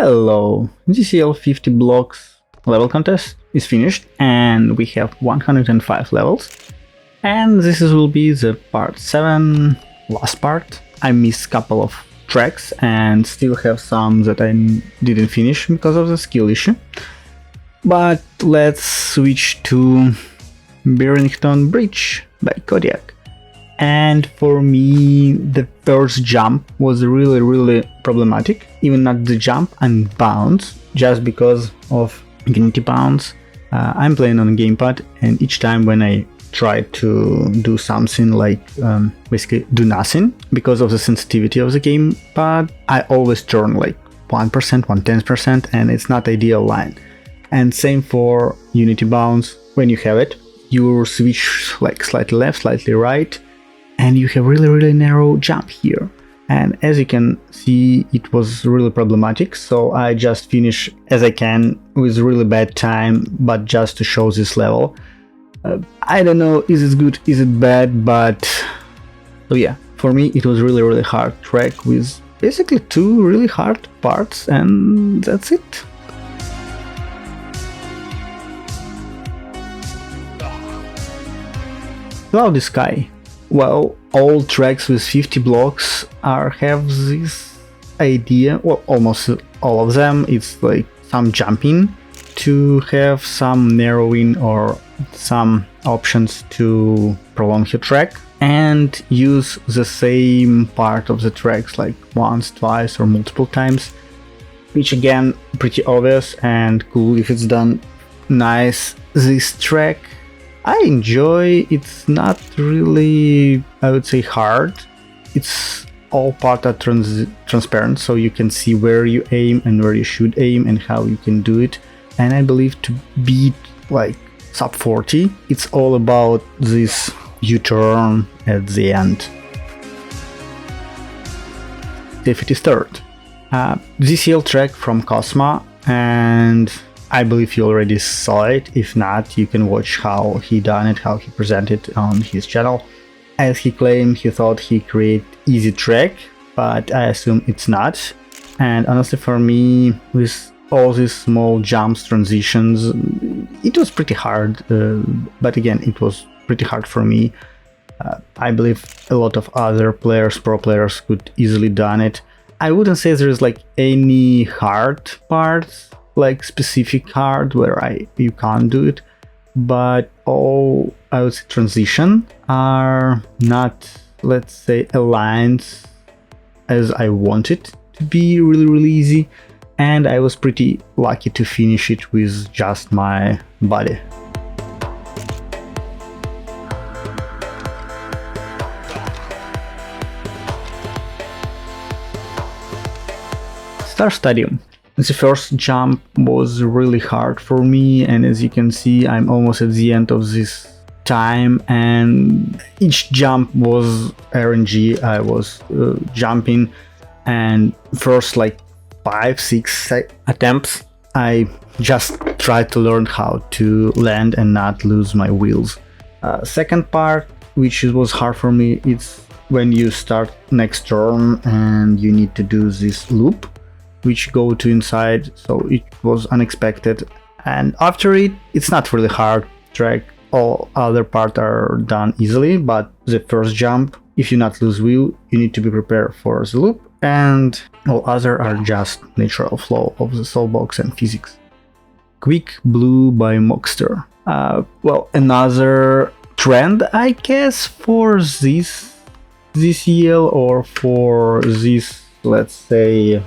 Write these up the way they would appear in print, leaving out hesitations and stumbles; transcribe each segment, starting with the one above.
Hello, GCL 50 blocks level contest is finished and we have 105 levels. And will be the part 7, last part. I missed a couple of tracks and still have some that I didn't finish because of the skill issue. But let's switch to Bearington Bridge by Kodiak. And for me, the first jump was really problematic. Even not the jump and bounce, just because of Unity bounce. I'm playing on a gamepad, and each time when I try to do something like basically do nothing because of the sensitivity of the gamepad, I always turn like 1%, 1/10%, and it's not ideal line. And same for Unity bounce. When you have it, you switch like slightly left, slightly right, and you have really narrow jump here. And as you can see, it was really problematic, so I just finish as I can with really bad time, but just to show this level. I don't know, is it good, is it bad, but so yeah, for me it was really hard track with basically 2 really hard parts, and that's it. Cloudy Sky. Well, all tracks with 50 blocks have this idea, well, almost all of them, it's like some jumping to have some narrowing or some options to prolong your track and use the same part of the tracks like once, twice or multiple times, which again pretty obvious and cool if it's done nice. This track I enjoy. It's not really, I would say, hard. It's all part are transparent, so you can see where you aim and where you should aim and how you can do it. And I believe to beat like sub 40, it's all about this U-turn at the end. Safety third. ZCL track from Cosma, and I believe you already saw it. If not, you can watch how he done it, how he presented on his channel. As he claimed, he thought he created easy track, but I assume it's not. And honestly, for me, with all these small jumps, transitions, it was pretty hard. But again, it was pretty hard for me. I believe a lot of other players, pro players, could easily done it. I wouldn't say there's like any hard parts, like specific hard where you can't do it, but all I would say transition are not, let's say, aligned as I want it to be really easy, and I was pretty lucky to finish it with just my body. Star Stadium. The first jump was really hard for me, and as you can see, I'm almost at the end of this time, and each jump was RNG. I was jumping, and first like 5-6 attempts, I just tried to learn how to land and not lose my wheels. Second part, which was hard for me, it's when you start next turn and you need to do this loop, which go to inside, so it was unexpected. And after it, it's not really hard track. All other parts are done easily, but the first jump, if you not lose wheel, you need to be prepared for the loop, and all other are just natural flow of the soul box and physics. Quick Blue by Mockster. Well, another trend, I guess, for this EL or for this, let's say,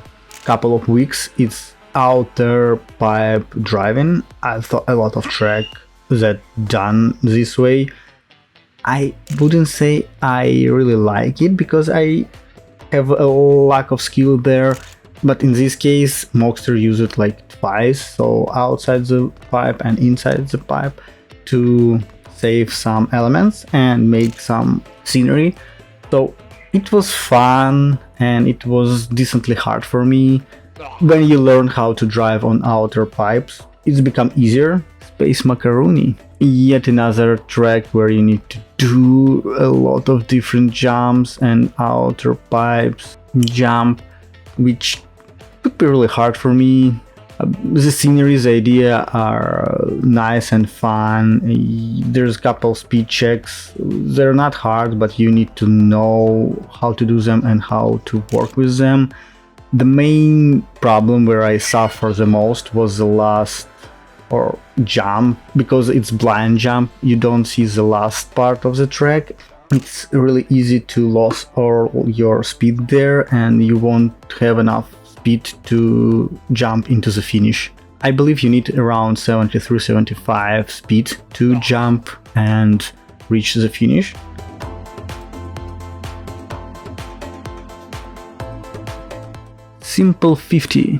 couple of weeks, it's outer pipe driving. I thought a lot of track that done this way. I wouldn't say I really like it because I have a lack of skill there, but in this case Mockster used it like twice, so outside the pipe and inside the pipe, to save some elements and make some scenery. So it was fun and it was decently hard for me. When you learn how to drive on outer pipes, it's become easier. Space Macaroni. Yet another track where you need to do a lot of different jumps and outer pipes jump, which could be really hard for me. The sceneries idea are nice and fun. There's a couple speed checks. They're not hard, but you need to know how to do them and how to work with them. The main problem where I suffer the most was the last jump, because it's blind jump. You don't see the last part of the track. It's really easy to lose all your speed there, and you won't have enough speed to jump into the finish. I believe you need around 73-75 speed to jump and reach the finish. Simple 50.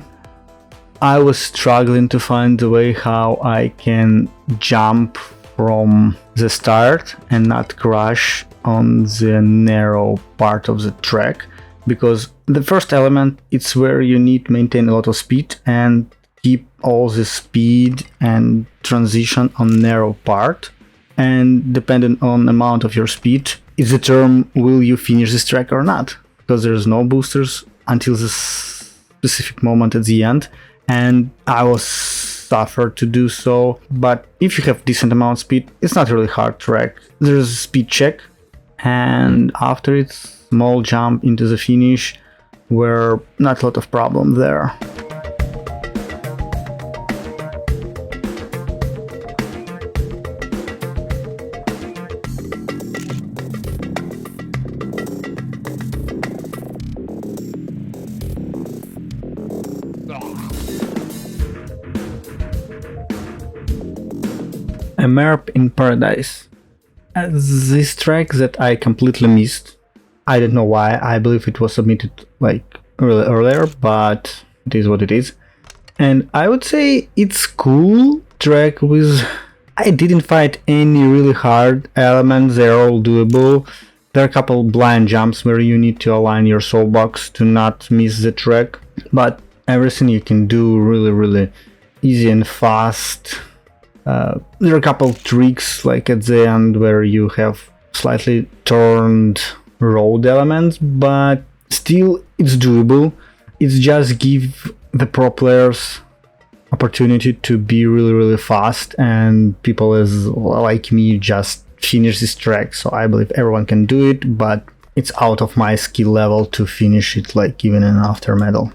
I was struggling to find the way how I can jump from the start and not crash on the narrow part of the track, because the first element, it's where you need to maintain a lot of speed and keep all the speed and transition on narrow part, and depending on amount of your speed is the term will you finish this track or not, because there's no boosters until this specific moment at the end, and I was suffered to do so. But if you have decent amount of speed, it's not really hard track. There's a speed check, and after it's small jump into the finish, where not a lot of problem there. A Merp in Paradise. This track that I completely missed. I don't know why. I believe it was submitted like really earlier, but it is what it is. And I would say it's cool track with... I didn't find any really hard elements. They're all doable. There are a couple blind jumps where you need to align your soul box to not miss the track, but everything you can do really easy and fast. There are a couple tricks like at the end where you have slightly turned road elements, but still it's doable. It's just give the pro players opportunity to be really fast, and people as like me just finish this track. So I believe everyone can do it, but it's out of my skill level to finish it like even in after medal.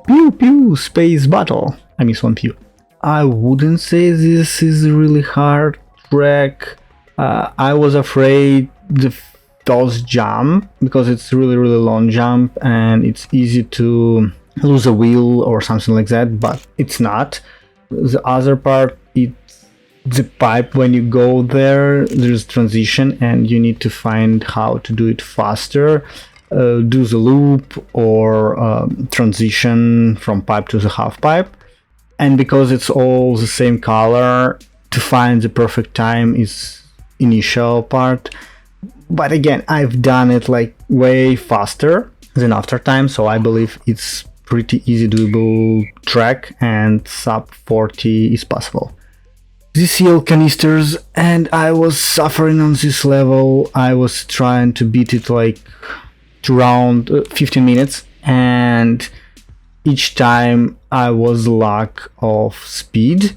Pew pew space battle. I miss one pew. I wouldn't say this is a really hard track. I was afraid the first jump, because it's really long jump and it's easy to lose a wheel or something like that, but it's not. The other part, it's the pipe. When you go there's transition and you need to find how to do it faster. Do the loop or transition from pipe to the half pipe, and because it's all the same color, to find the perfect time is initial part. But again, I've done it like way faster than after time, so I believe it's pretty easy doable track, and sub 40 is possible. ZSL Canisters, and I was suffering on this level. I was trying to beat it like around 15 minutes, and each time I was lack of speed.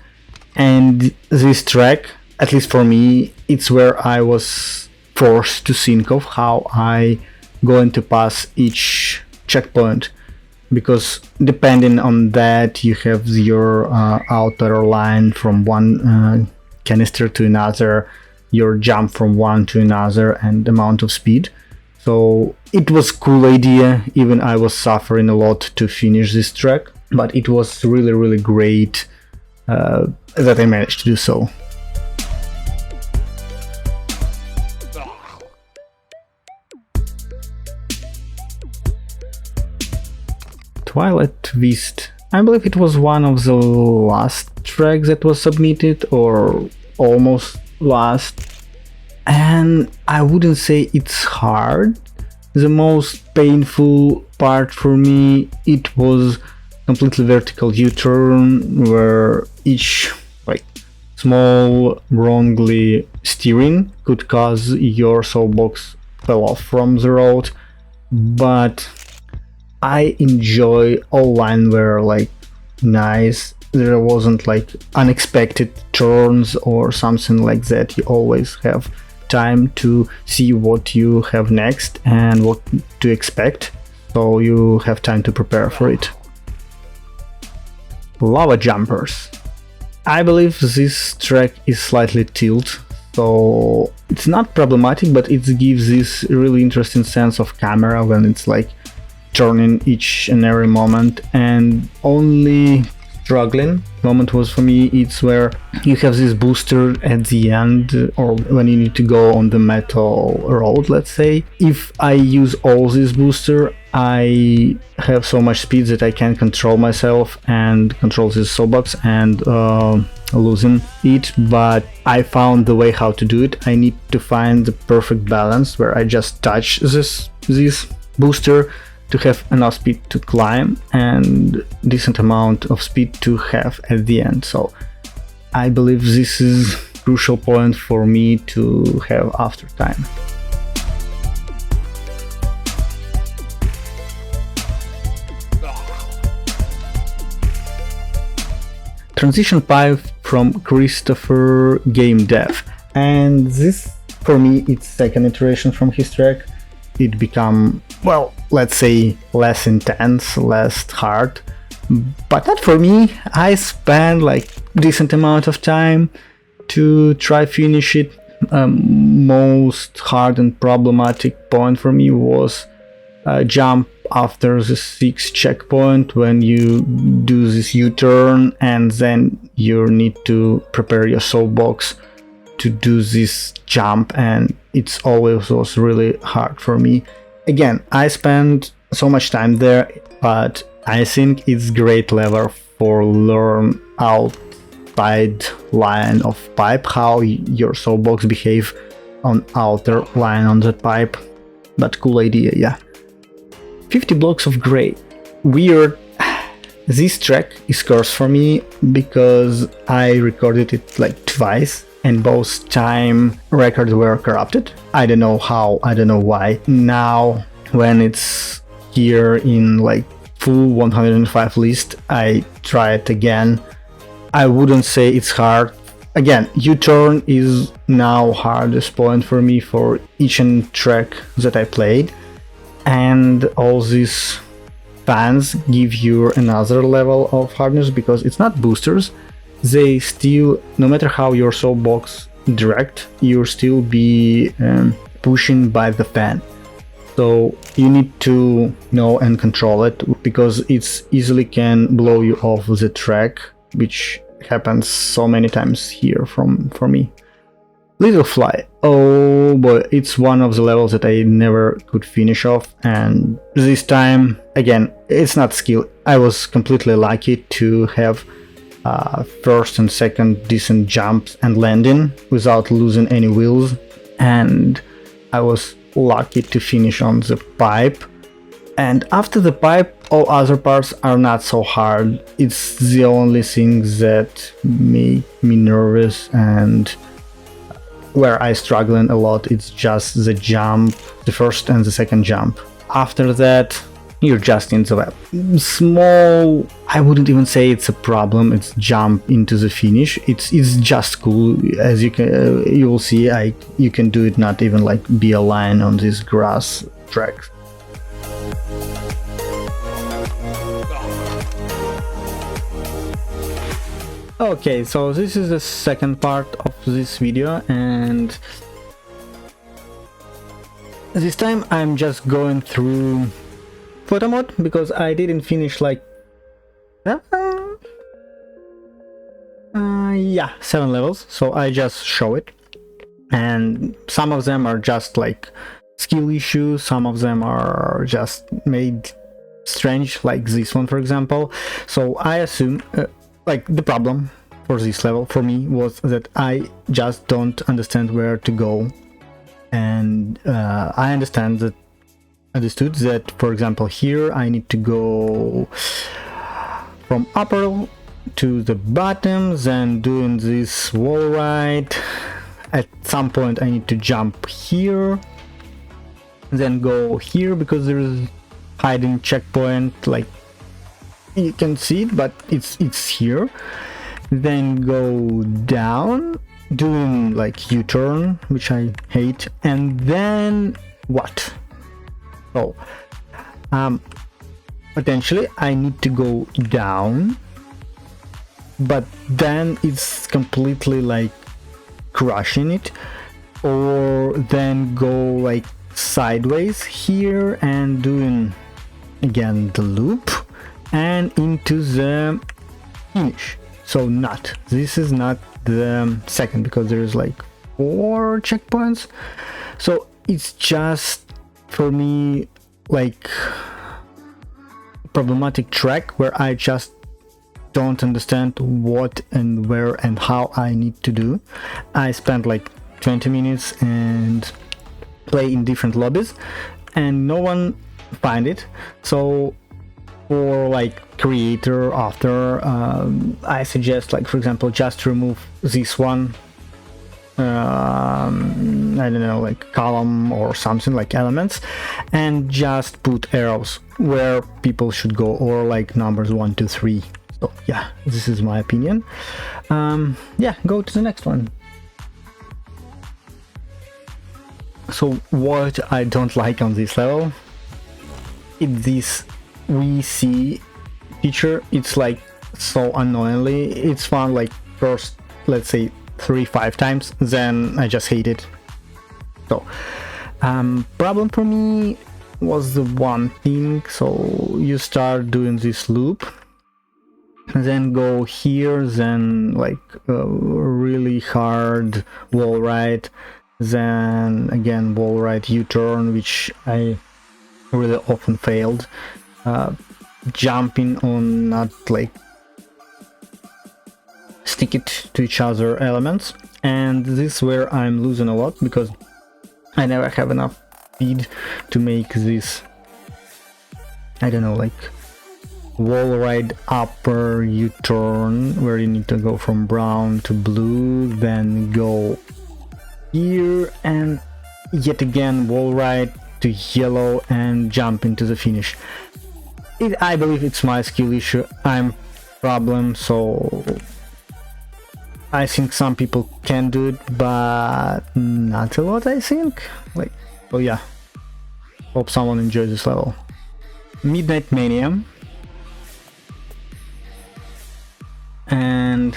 And this track, at least for me, it's where I was forced to think of how I going to pass each checkpoint, because depending on that you have your outer line from one canister to another, your jump from one to another, and amount of speed. So it was cool idea. Even I was suffering a lot to finish this track, but it was really great that I managed to do so. Twilight Twists. I believe it was one of the last tracks that was submitted, or almost last. And I wouldn't say it's hard. The most painful part for me, it was completely vertical U-turn, where each like small wrongly steering could cause your soapbox fell off from the road, but I enjoy all lines were like nice. There wasn't like unexpected turns or something like that. You always have time to see what you have next and what to expect, so you have time to prepare for it. Lava jumpers. I believe this track is slightly tilted, so it's not problematic, but it gives this really interesting sense of camera when it's like turning each and every moment. And only struggling moment was for me, it's where you have this booster at the end, or when you need to go on the metal road, let's say. If I use all this booster, I have so much speed that I can control myself and control this soapbox and losing it, but I found the way how to do it. I need to find the perfect balance where I just touch this booster to have enough speed to climb and decent amount of speed to have at the end. So I believe this is crucial point for me to have after time. Transition pipe from Christopher Game Dev, and this for me it's second iteration from his track. It become, well, let's say less intense, less hard, but not for me. I spent like decent amount of time to try finish it. Most hard and problematic point for me was jump after the 6th checkpoint, when you do this U-turn and then you need to prepare your soapbox to do this jump, and it's always was really hard for me. Again, I spent so much time there, but I think it's great level for learn outside line of pipe, how your soapbox behave on outer line on that pipe. But cool idea, yeah. 50 blocks of gray. Weird. This track is cursed for me because I recorded it like twice, and both time records were corrupted. I don't know how, I don't know why. Now, when it's here in like full 105 list, I try it again. I wouldn't say it's hard. Again, U-turn is now hardest point for me for each and track that I played. And all these fans give you another level of hardness because it's not boosters. They still, no matter how your soapbox direct, you'll still be pushing by the fan. So you need to know and control it, because it's easily can blow you off the track, which happens so many times here for me. Little Fly. Oh boy, it's one of the levels that I never could finish off, and this time, again, it's not skill. I was completely lucky to have first and second decent jumps and landing without losing any wheels, and I was lucky to finish on the pipe. And after the pipe, all other parts are not so hard. It's the only thing that make me nervous and where I struggling a lot. It's just the jump, the first and the second jump. After that, you're just in the web. Small, I wouldn't even say it's a problem. It's jump into the finish. It's just cool. As you will see, you can do it not even like be a line on this grass track. Okay, so this is the second part of this video, and this time I'm just going through photomod because I didn't finish like 7 levels, so I just show it, and some of them are just like skill issues, some of them are just made strange, like this one for example. So I assume like the problem for this level for me was that I just don't understand where to go, and I understood that, for example, here I need to go from upper to the bottom, then doing this wall ride. At some point I need to jump here, then go here because there is hiding checkpoint, like you can see it, but it's here. Then go down, doing like U-turn, which I hate, and then what? Oh, potentially I need to go down, but then it's completely like crushing it, or then go like sideways here and doing again the loop and into the finish. So this is not the second, because there's like 4 checkpoints, so it's just for me like problematic track where I just don't understand what and where and how I need to do. I spent like 20 minutes and play in different lobbies and no one find it. So for like creator after, I suggest, like for example, just remove this one, I don't know, like column or something, like elements, and just put arrows where people should go, or like numbers 1, 2, 3. So yeah, this is my opinion. Yeah, go to the next one. So what I don't like on this level, it's this we see feature. It's like so annoyingly, it's fun like first, let's say 3-5 times, then I just hate it. So problem for me was the one thing. So you start doing this loop, then go here, then like a really hard wall ride, then again wall ride U-turn, which I really often failed, jumping on not like stick it to each other elements, and this is where I'm losing a lot because I never have enough speed to make this, I don't know, like wall ride upper U-turn where you need to go from brown to blue, then go here and yet again wall ride to yellow and jump into the finish. I believe it's my skill issue, I'm problem, so I think some people can do it, but not a lot, I think. Like, oh yeah, hope someone enjoys this level. Midnight Mania. And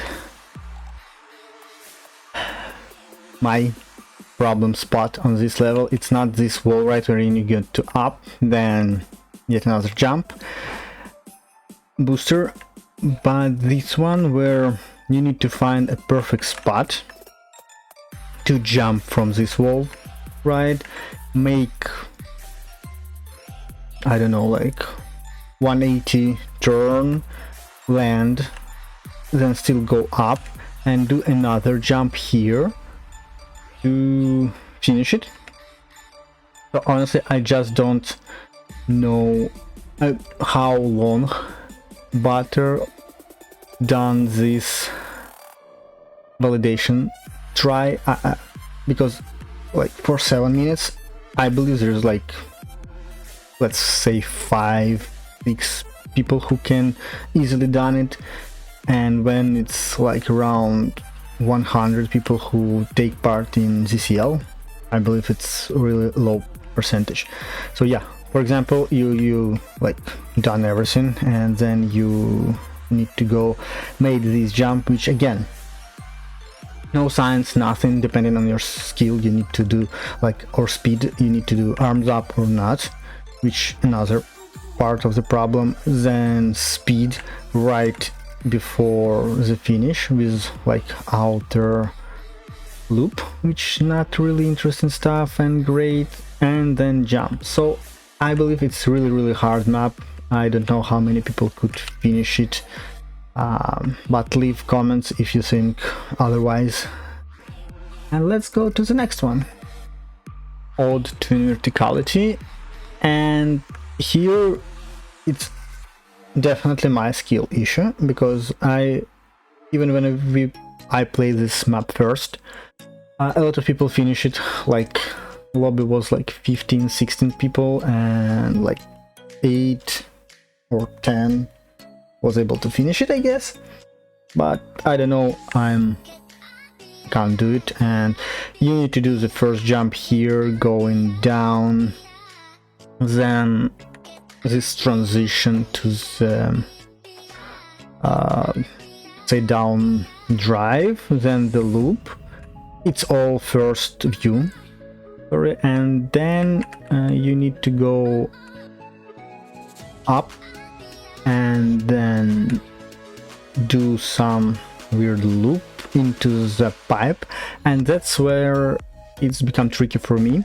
my problem spot on this level, it's not this wall right where you get to up, then yet another jump booster, but this one where you need to find a perfect spot to jump from this wall, right? Make, I don't know, like 180 turn, land, then still go up and do another jump here to finish it. So honestly, I just don't know how long Butter done this validation try, because like for 7 minutes I believe there's like, let's say 5-6 people who can easily done it, and when it's like around 100 people who take part in ZCL, I believe it's really low percentage. So yeah, for example, you like done everything and then you need to go made this jump, which again, no science, nothing, depending on your skill you need to do, like, or speed, you need to do arms up or not, which another part of the problem. Then speed right before the finish with like outer loop, which not really interesting stuff and great, and then jump. So I believe it's really hard map. I don't know how many people could finish it, but leave comments if you think otherwise. And let's go to the next one, Ode to Inverticality. And here it's definitely my skill issue, because I even when I play this map first, a lot of people finish it. Like lobby was like 15-16 people, and like 8 or 10 was able to finish it, I guess. But I don't know, can't do it. And you need to do the first jump here, going down, then this transition to the say down drive, then the loop. It's all first view, sorry, and then you need to go up and then do some weird loop into the pipe, and that's where it's become tricky for me.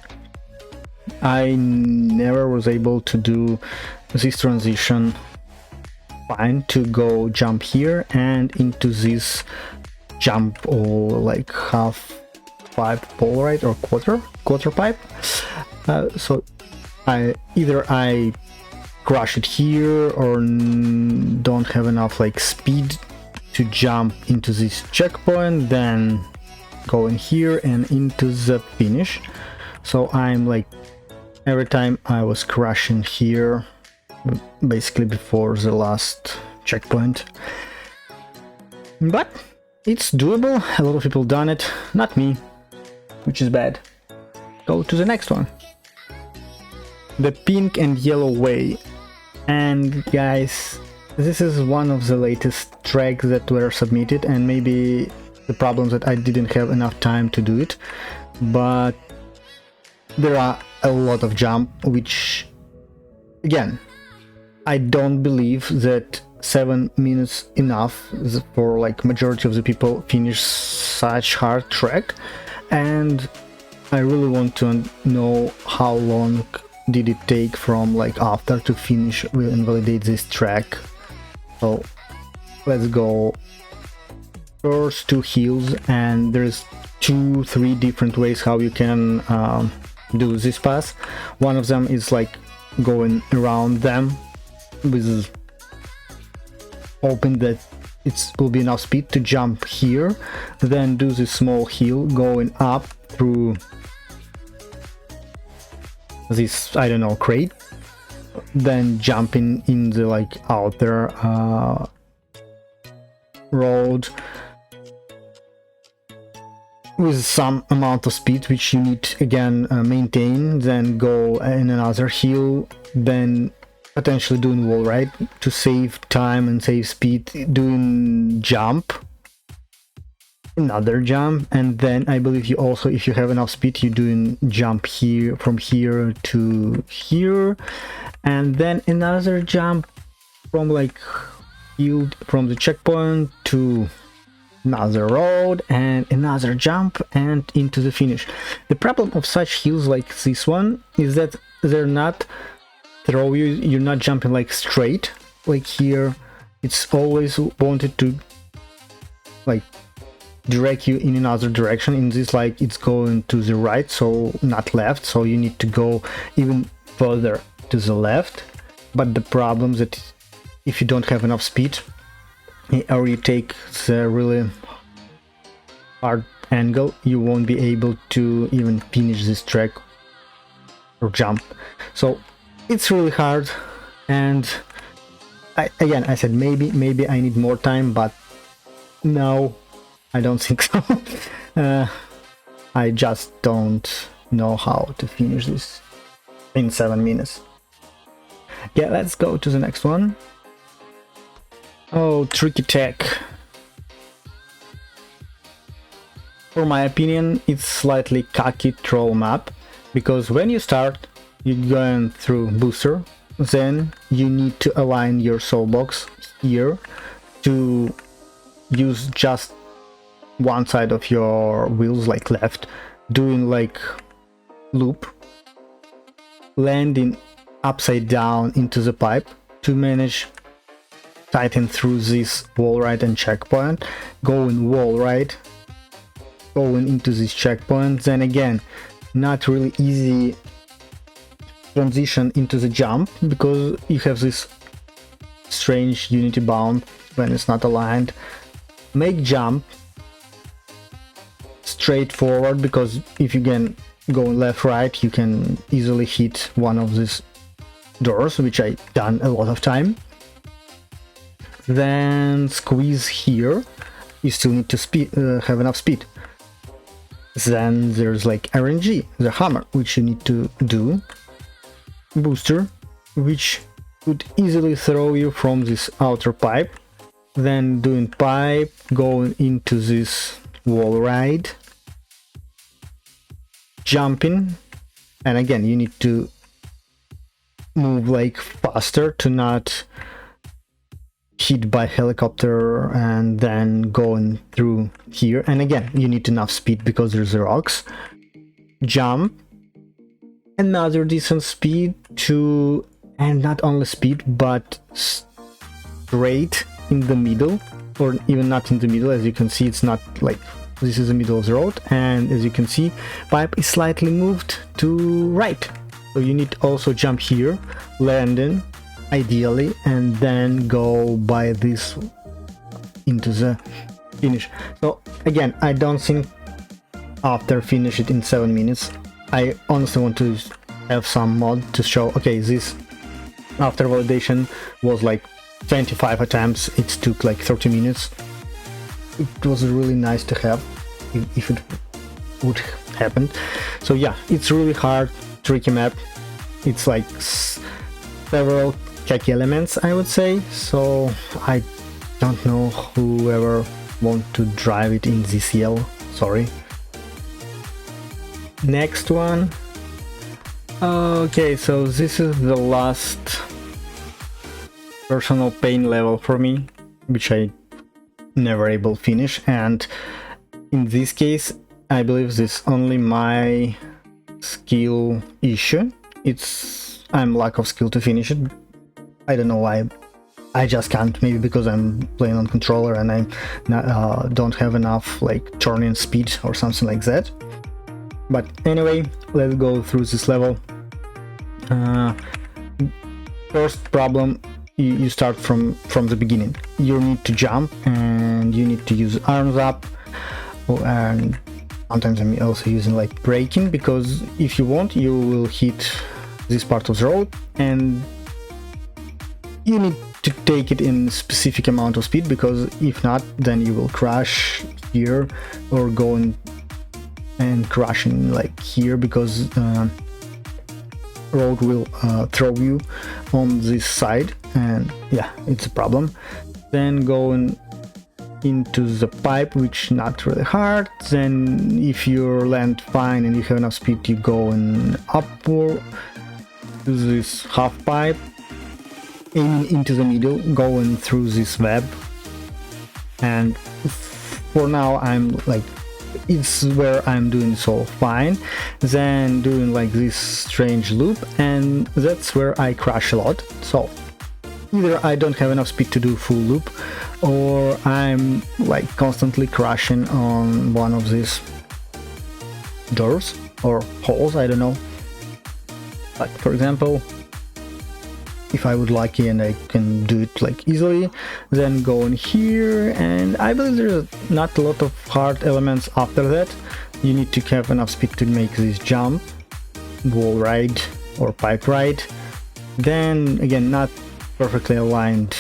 I never was able to do this transition fine, to go jump here and into this jump, or like half pipe polarized or quarter pipe. So I crash it here, or don't have enough like speed to jump into this checkpoint, then go in here and into the finish. So I'm like, every time I was crashing here, basically before the last checkpoint. But it's doable, a lot of people done it, not me, which is bad. Go to the next one. The pink and yellow way. And guys, this is one of the latest tracks that were submitted, and maybe the problem that I didn't have enough time to do it, but there are a lot of jump, which again, I don't believe that 7 minutes enough for like majority of the people finish such hard track, and I really want to know how long did it take from like after to finish and validate this track. So let's go. First 2 hills, and there's 2-3 different ways how you can do this pass. One of them is like going around them with hoping that it will be enough speed to jump here, then do this small hill going up through this, I don't know, crate, then jumping in the like outer road with some amount of speed, which you need again maintain, then go in another hill, then potentially doing wall ride to save time and save speed, doing jump, another jump, and then I believe you also, if you have enough speed, you're doing jump here from here to here, and then another jump from like field from the checkpoint to another road, and another jump and into the finish. The problem of such hills like this one is that they're not throw you, you're not jumping like straight like here. It's always wanted to like direct you in another direction. In this, like, it's going to the right, so not left, so you need to go even further to the left. But the problem is that if you don't have enough speed, or you take the really hard angle, you won't be able to even finish this track or jump. So it's really hard, and again, I said maybe I need more time, but no, I don't think so. I just don't know how to finish this in 7 minutes. Yeah, let's go to the next one. Oh, tricky tech. For my opinion, it's slightly cocky troll map, because when you start, you're going through booster, then you need to align your soul box here to use just one side of your wheels, like left, doing like loop, landing upside down into the pipe to manage tighten through this wall ride and checkpoint, going wall ride, going into this checkpoint, then again not really easy transition into the jump, because you have this strange unity bound when it's not aligned, make jump straight forward, because if you can go left right you can easily hit one of these doors, which I done a lot of time. Then squeeze here, you still need to have enough speed. Then there's like RNG, the hammer, which you need to do. Booster, which could easily throw you from this outer pipe. Then doing pipe, going into this wall ride, jumping, and again you need to move like faster to not hit by helicopter, and then going through here, and again you need enough speed because there's the rocks. Jump, another decent speed to, and not only speed but straight in the middle, or even not in the middle. As you can see, it's not like this is the middle of the road, and as you can see, pipe is slightly moved to right, so you need to also jump here, landing ideally, and then go by this into the finish. So again, I don't think after finish it in 7 minutes. I honestly want to have some mod to show, okay, this after validation was like 25 attempts, it took like 30 minutes. It was really nice to have if it would happen. So yeah, it's really hard, tricky map. It's like several key elements, I would say, so I don't know whoever want to drive it in ZCL, sorry. Next one. Okay, so this is the last personal pain level for me, which I never able to finish, and in this case I believe this only my skill issue. I'm lack of skill to finish it. I don't know why, I just can't. Maybe because I'm playing on controller and I don't have enough like turning speed or something like that. But anyway, let's go through this level. First problem, you start from the beginning. You need to jump and you need to use arms up, and sometimes I'm also using like braking, because if you want you will hit this part of the road and you need to take it in specific amount of speed, because if not then you will crash here or go and crashing like here, because road will throw you on this side, and yeah, it's a problem. Then going into the pipe, which not really hard. Then if you land fine and you have enough speed, you go upward to this half pipe, aiming into the middle, going through this web, and for now I'm like, it's where I'm doing so fine. Then doing like this strange loop, and that's where I crash a lot. So either I don't have enough speed to do full loop, or I'm like constantly crashing on one of these doors or holes, I don't know. But for example, if I would lucky and I can do it like easily, then go in here, and I believe there's not a lot of hard elements after that. You need to have enough speed to make this jump, wall ride or pipe ride. Then again, not perfectly aligned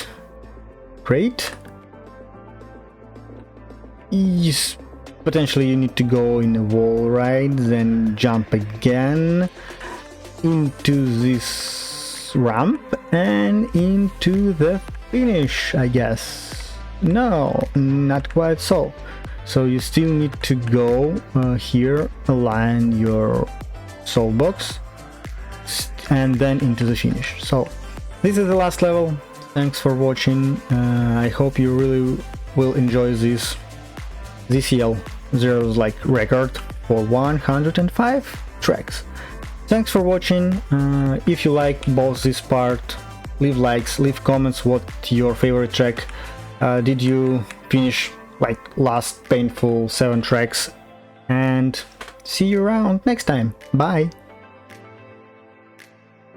crate. Yes, potentially you need to go in a wall ride, then jump again into this ramp and into the finish, I guess. No, not quite so. So you still need to go here, align your soul box, and then into the finish. So this is the last level. Thanks for watching. I hope you really will enjoy this ZCL Zero's like record for 105 tracks. Thanks for watching. If you like both this part, leave likes, leave comments what your favorite track. Did you finish like last painful 7 tracks? And see you around next time. Bye.